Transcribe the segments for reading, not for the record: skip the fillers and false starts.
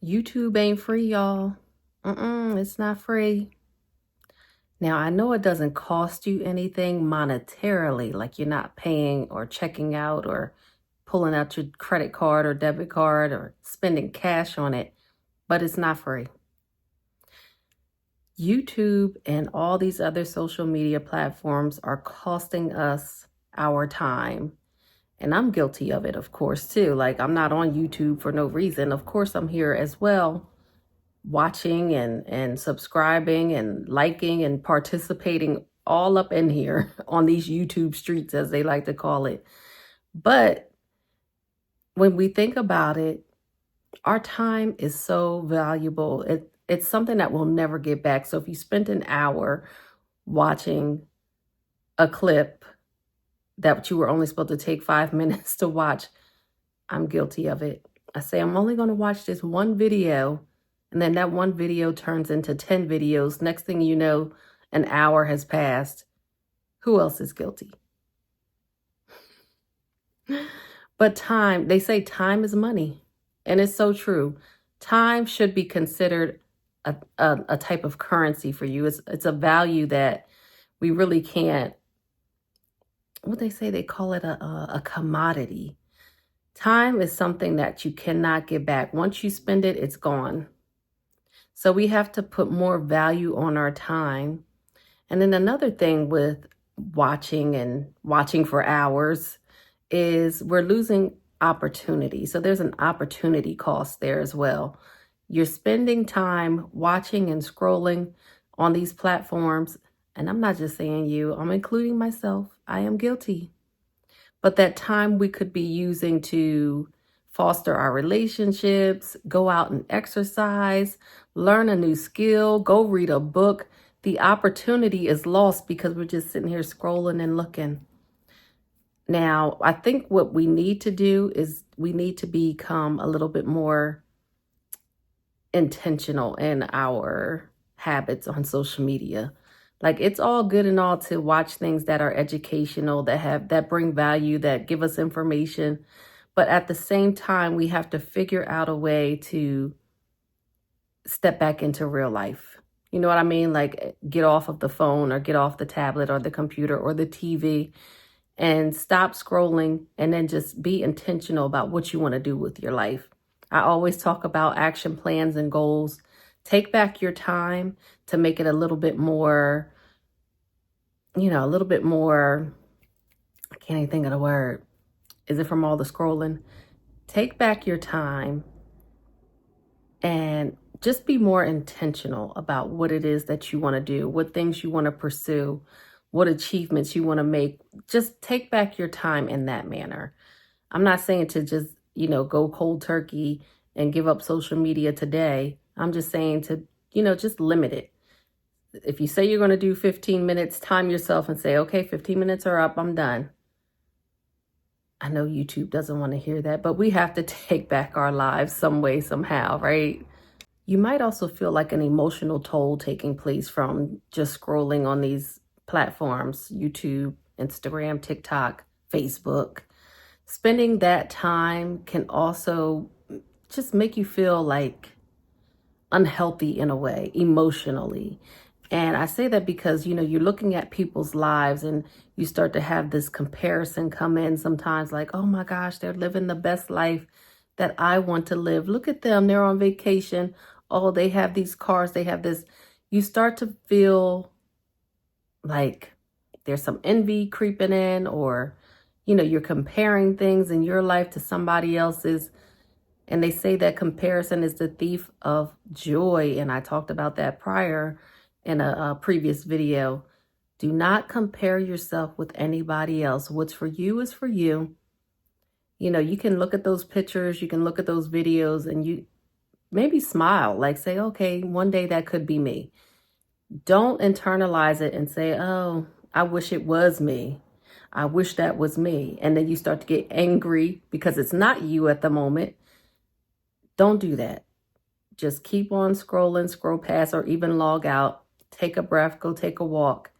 YouTube ain't free, y'all. It's not free. Now, I know it doesn't cost you anything monetarily, like you're not paying or checking out or pulling out your credit card or debit card or spending cash on it, but it's not free. YouTube and all these other social media platforms are costing us our time. And I'm guilty of it, of course, too. Like, I'm not on YouTube for no reason. Of course, I'm here as well, watching and subscribing and liking and participating all up in here on these YouTube streets, as they like to call it. But when we think about it, our time is so valuable. It's something that we'll never get back. So if you spent an hour watching a clip that you were only supposed to take 5 minutes to watch, I'm guilty of it. I say, I'm only going to watch this one video, and then that one video turns into 10 videos. Next thing you know, an hour has passed. Who else is guilty? But time, they say time is money. And it's so true. Time should be considered a type of currency for you. It's a value that we really can't, what they say, they call it a commodity. Time is something that you cannot get back. Once you spend it, it's gone. So we have to put more value on our time. And then another thing with watching for hours is we're losing opportunity. So there's an opportunity cost there as well. You're spending time watching and scrolling on these platforms. And I'm not just saying you, I'm including myself. I am guilty. But that time we could be using to foster our relationships, go out and exercise, learn a new skill, go read a book. The opportunity is lost because we're just sitting here scrolling and looking. Now, I think what we need to do is we need to become a little bit more intentional in our habits on social media. Like, it's all good and all to watch things that are educational, that bring value, that give us information. But at the same time, we have to figure out a way to step back into real life. You know what I mean? Like, get off of the phone or get off the tablet or the computer or the TV and stop scrolling, and then just be intentional about what you want to do with your life. I always talk about action plans and goals. Take back your time to make it a little bit more, I can't even think of the word. Is it from all the scrolling? Take back your time and just be more intentional about what it is that you want to do, what things you want to pursue, what achievements you want to make. Just take back your time in that manner. I'm not saying to just, go cold turkey and give up social media today. I'm just saying to, just limit it. If you say you're going to do 15 minutes, time yourself and say, okay, 15 minutes are up, I'm done. I know YouTube doesn't want to hear that, but we have to take back our lives some way, somehow, right? You might also feel like an emotional toll taking place from just scrolling on these platforms, YouTube, Instagram, TikTok, Facebook. Spending that time can also just make you feel like unhealthy in a way, emotionally. And I say that because, you're looking at people's lives and you start to have this comparison come in sometimes, like, oh my gosh, they're living the best life that I want to live. Look at them. They're on vacation. Oh, they have these cars. They have this. You start to feel like there's some envy creeping in, or, you're comparing things in your life to somebody else's. And they say that comparison is the thief of joy. And I talked about that prior in a previous video. Do not compare yourself with anybody else. What's for you is for you. You can look at those pictures, you can look at those videos, and you maybe smile, like say, okay, one day that could be me. Don't internalize it and say, oh, I wish it was me. I wish that was me. And then you start to get angry because it's not you at the moment. Don't do that. Just keep on scrolling, scroll past, or even log out. Take a breath, go take a walk.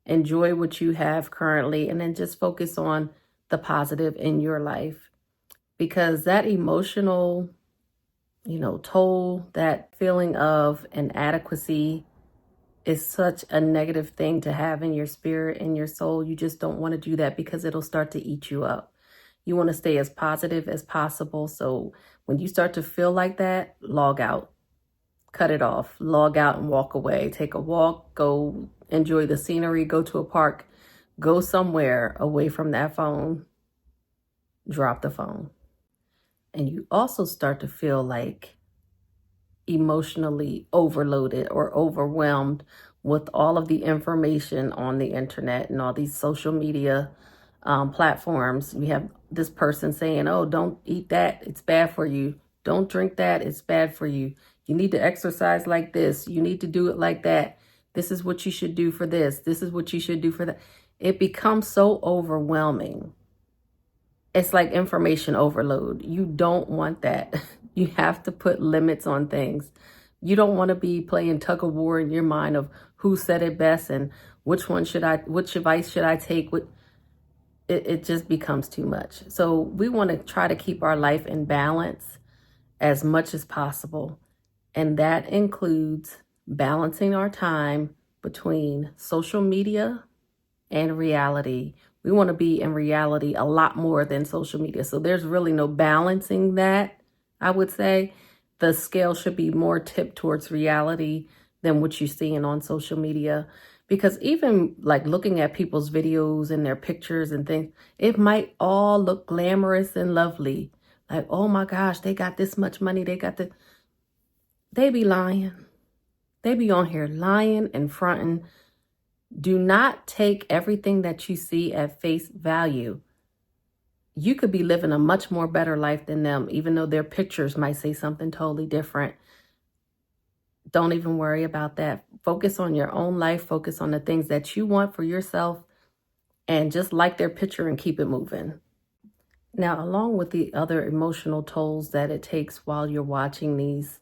Enjoy what you have currently, and then just focus on the positive in your life. Because that emotional toll. That feeling of inadequacy is such a negative thing to have in your spirit and your soul. You just don't want to do that because it'll start to eat you up. You want to stay as positive as possible. So when you start to feel like that, log out, cut it off, log out and walk away. Take a walk, go enjoy the scenery, go to a park, go somewhere away from that phone, drop the phone. And you also start to feel like emotionally overloaded or overwhelmed with all of the information on the internet and all these social media platforms. We have this person saying, oh, don't eat that, it's bad for you. Don't drink that, it's bad for you. You need to exercise like this. You need to do it like that. This is what you should do for this. This is what you should do for that. It becomes so overwhelming. It's like information overload. You don't want that. You have to put limits on things. You don't want to be playing tug of war in your mind of who said it best and which advice should I take? It just becomes too much. So we want to try to keep our life in balance as much as possible. And that includes balancing our time between social media and reality. We want to be in reality a lot more than social media. So there's really no balancing that, I would say. The scale should be more tipped towards reality than what you're seeing on social media. Because even like looking at people's videos and their pictures and things, it might all look glamorous and lovely. Like, oh my gosh, they got this much money. They be lying. They be on here lying and fronting. Do not take everything that you see at face value. You could be living a much more better life than them, even though their pictures might say something totally different. Don't even worry about that. Focus on your own life. Focus on the things that you want for yourself and just like their picture and keep it moving. Now, along with the other emotional tolls that it takes while you're watching these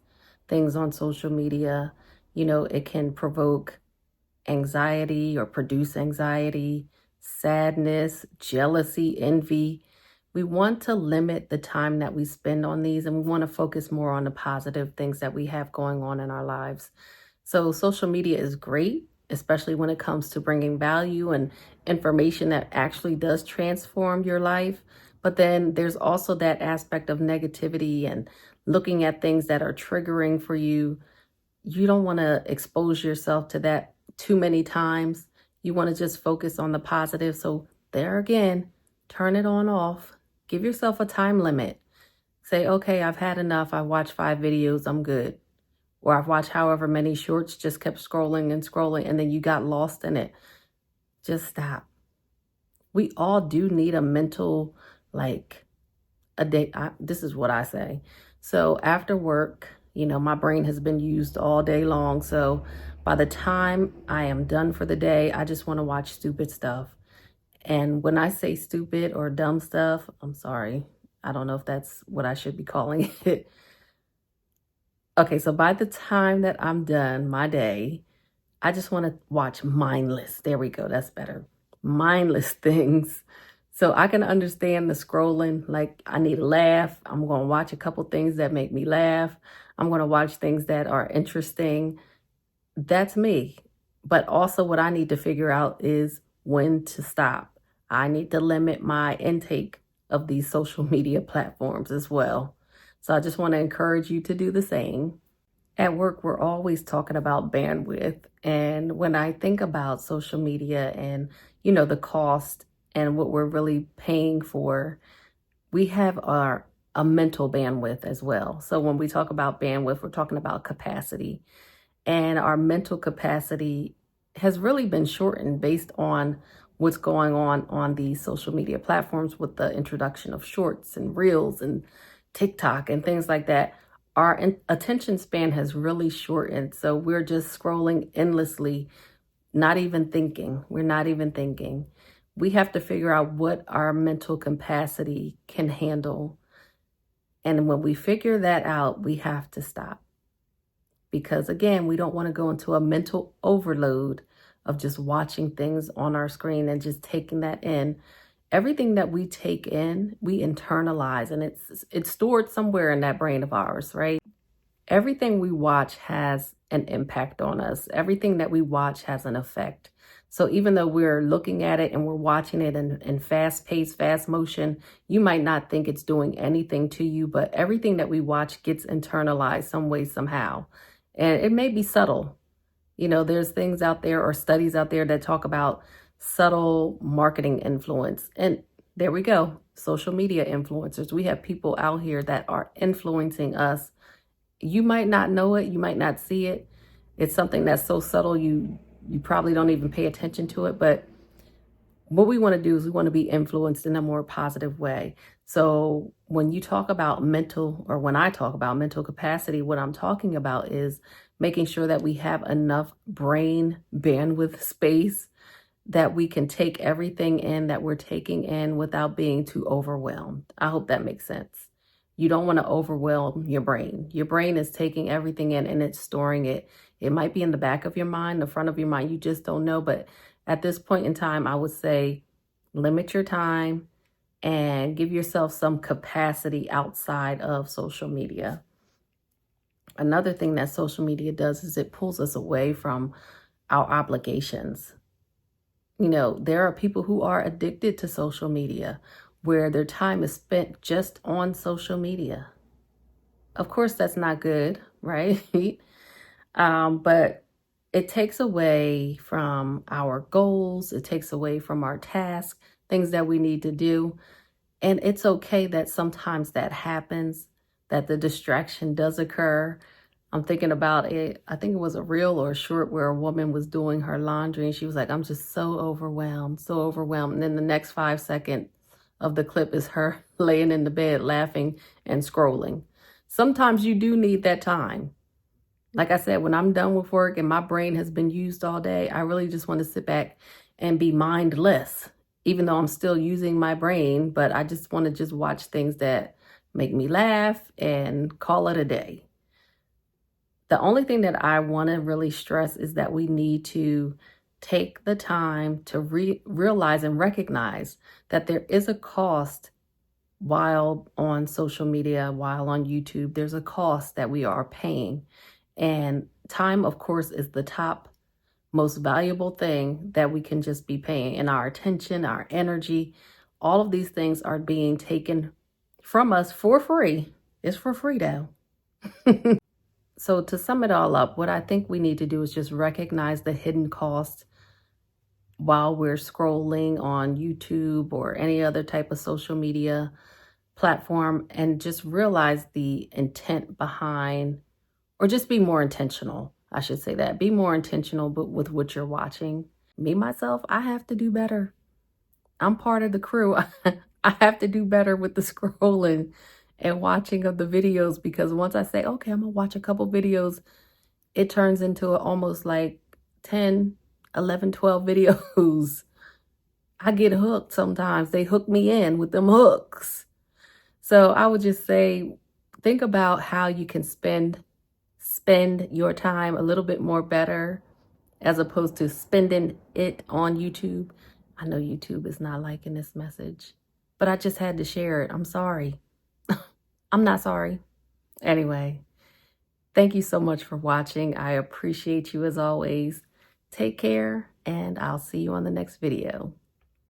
things on social media, it can provoke anxiety or produce anxiety, sadness, jealousy, envy. We want to limit the time that we spend on these, and we want to focus more on the positive things that we have going on in our lives. So social media is great, especially when it comes to bringing value and information that actually does transform your life. But then there's also that aspect of negativity and looking at things that are triggering for you. You don't want to expose yourself to that too many times. You want to just focus on the positive. So there again, turn it on off. Give yourself a time limit. Say, okay, I've had enough. I watched 5 videos. I'm good. Or I've watched however many shorts, just kept scrolling and scrolling, and then you got lost in it. Just stop. We all do need a mental, a day. This is what I say. So after work, my brain has been used all day long. So by the time I am done for the day, I just want to watch stupid stuff. And when I say stupid or dumb stuff, I'm sorry. I don't know if that's what I should be calling it. Okay, so by the time that I'm done my day, I just want to watch mindless. There we go. That's better. Mindless things. So I can understand the scrolling. Like I need a laugh. I'm going to watch a couple things that make me laugh. I'm going to watch things that are interesting. That's me. But also what I need to figure out is when to stop. I need to limit my intake of these social media platforms as well. So I just want to encourage you to do the same. At work, we're always talking about bandwidth. And when I think about social media and, the cost and what we're really paying for, we have a mental bandwidth as well. So when we talk about bandwidth, we're talking about capacity. And our mental capacity has really been shortened based on what's going on these social media platforms with the introduction of shorts and reels and TikTok and things like that. Our attention span has really shortened. So we're just scrolling endlessly, not even thinking. We're not even thinking. We have to figure out what our mental capacity can handle. And when we figure that out, we have to stop. Because again, we don't want to go into a mental overload of just watching things on our screen and just taking that in. everything that we take in, we internalize, and it's stored somewhere in that brain of ours, right? Everything we watch has an impact on us. Everything that we watch has an effect. So even though we're looking at it and we're watching it in fast pace, fast motion, you might not think it's doing anything to you, but everything that we watch gets internalized some way, somehow. And it may be subtle. You know, there's things out there or studies out there that talk about subtle marketing influence. And there we go. Social media influencers. We have people out here that are influencing us. You might not know it. You might not see it. It's something that's so subtle, you probably don't even pay attention to it. But what we want to do is we want to be influenced in a more positive way. So when you talk about mental, or when I talk about mental capacity, what I'm talking about is making sure that we have enough brain bandwidth space that we can take everything in that we're taking in without being too overwhelmed. I hope that makes sense. You don't want to overwhelm your brain. Your brain is taking everything in and it's storing it. It might be in the back of your mind, the front of your mind. You just don't know. But at this point in time, I would say limit your time and give yourself some capacity outside of social media. Another thing that social media does is it pulls us away from our obligations. You know, there are people who are addicted to social media where their time is spent just on social media. Of course, that's not good, right? But it takes away from our goals. It takes away from our tasks, things that we need to do. And it's okay that sometimes that happens, that the distraction does occur. I'm thinking about it. I think it was a reel or a short where a woman was doing her laundry and she was like, I'm just so overwhelmed, so overwhelmed. And then the next 5 seconds of the clip is her laying in the bed laughing and scrolling. Sometimes you do need that time. Like I said, when I'm done with work and my brain has been used all day, I really just want to sit back and be mindless, even though I'm still using my brain, but I just want to just watch things that make me laugh and call it a day. The only thing that I want to really stress is that we need to take the time to realize and recognize that there is a cost while on social media, while on YouTube. There's a cost that we are paying. And time, of course, is the top most valuable thing that we can just be paying. And our attention, our energy, all of these things are being taken from us for free. It's for free though. So to sum it all up, what I think we need to do is just recognize the hidden cost while we're scrolling on YouTube or any other type of social media platform, and just realize the intent behind, or just be more intentional. I should say that. Be more intentional with what you're watching. Me, myself, I have to do better. I'm part of the crew. I have to do better with the scrolling and watching of the videos, because once I say, okay, I'm gonna watch a couple videos, it turns into almost like 10, 11, 12 videos. I get hooked sometimes. They hook me in with them hooks. So I would just say, think about how you can spend your time a little bit more better, as opposed to spending it on YouTube. I know YouTube is not liking this message, but I just had to share it. I'm sorry. I'm not sorry. Anyway, thank you so much for watching. I appreciate you as always. Take care, and I'll see you on the next video.